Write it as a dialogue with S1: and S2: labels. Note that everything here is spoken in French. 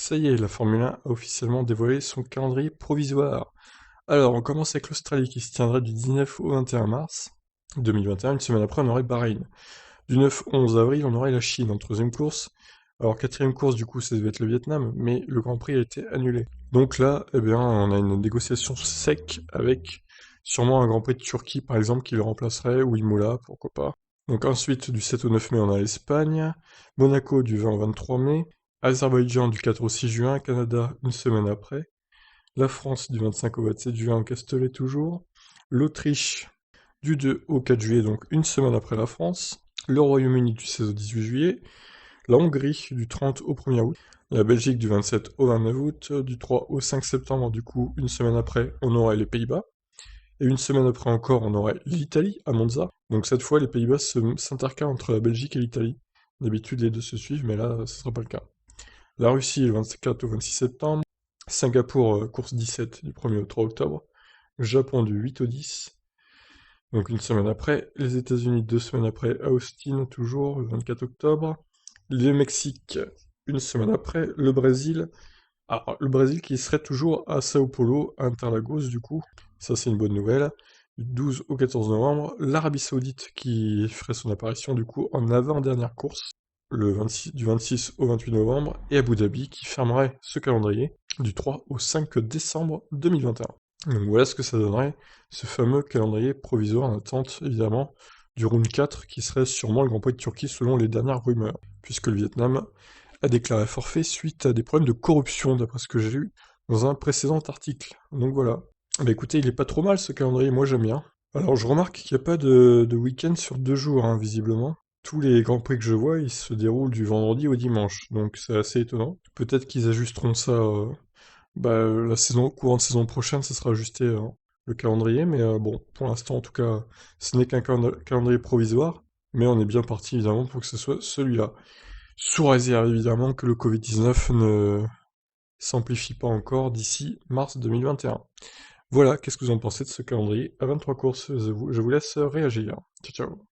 S1: Ça y est, la Formule 1 a officiellement dévoilé son calendrier provisoire. Alors, on commence avec l'Australie qui se tiendra du 19 au 21 mars 2021. Une semaine après, on aurait Bahreïn. Du 9 au 11 avril, on aurait la Chine en troisième course. Alors, quatrième course, du coup, ça devait être le Vietnam, mais le Grand Prix a été annulé. Donc là, eh bien, on a une négociation sec avec sûrement un Grand Prix de Turquie, par exemple, qui le remplacerait, ou Imola, pourquoi pas. Donc ensuite, du 7 au 9 mai, on a l'Espagne, Monaco du 20 au 23 mai, Azerbaïdjan du 4 au 6 juin, Canada une semaine après, la France du 25 au 27 juin en Castellet toujours, l'Autriche du 2 au 4 juillet, donc une semaine après la France, le Royaume-Uni du 16 au 18 juillet, la Hongrie du 30 au 1er août, la Belgique du 27 au 29 août, du 3 au 5 septembre, du coup, une semaine après, on aurait les Pays-Bas, et une semaine après encore, on aurait l'Italie à Monza. Donc cette fois, les Pays-Bas s'intercalent entre la Belgique et l'Italie. D'habitude, les deux se suivent, mais là, ce sera pas le cas. La Russie, le 24 au 26 septembre. Singapour, course 17, du 1er au 3 octobre. Japon, du 8 au 10. Donc une semaine après. Les États-Unis, 2 semaines après. Austin, toujours, le 24 octobre. Le Mexique, une semaine après. Le Brésil. Alors, le Brésil qui serait toujours à Sao Paulo, à Interlagos, du coup. Ça, c'est une bonne nouvelle. Du 12 au 14 novembre. L'Arabie Saoudite qui ferait son apparition, du coup, en avant-dernière course, du 26 au 28 novembre. Et Abu Dhabi qui fermerait ce calendrier du 3 au 5 décembre 2021. Donc voilà ce que ça donnerait, ce fameux calendrier provisoire en attente, évidemment, du Round 4 qui serait sûrement le Grand Prix de Turquie selon les dernières rumeurs, puisque le Vietnam a déclaré forfait suite à des problèmes de corruption, d'après ce que j'ai lu dans un précédent article. Donc voilà. Bah écoutez, il est pas trop mal ce calendrier, moi j'aime bien. Alors je remarque qu'il n'y a pas de week-end sur 2 jours, hein, visiblement. Tous les Grands Prix que je vois, ils se déroulent du vendredi au dimanche, donc c'est assez étonnant. Peut-être qu'ils ajusteront ça, la saison, courant de saison prochaine, ça sera ajusté le calendrier, mais bon, pour l'instant en tout cas, ce n'est qu'un calendrier provisoire, mais on est bien parti évidemment pour que ce soit celui-là. Sous réserve évidemment que le Covid-19 ne s'amplifie pas encore d'ici mars 2021. Voilà, qu'est-ce que vous en pensez de ce calendrier à 23 courses? Je vous laisse réagir. Ciao ciao.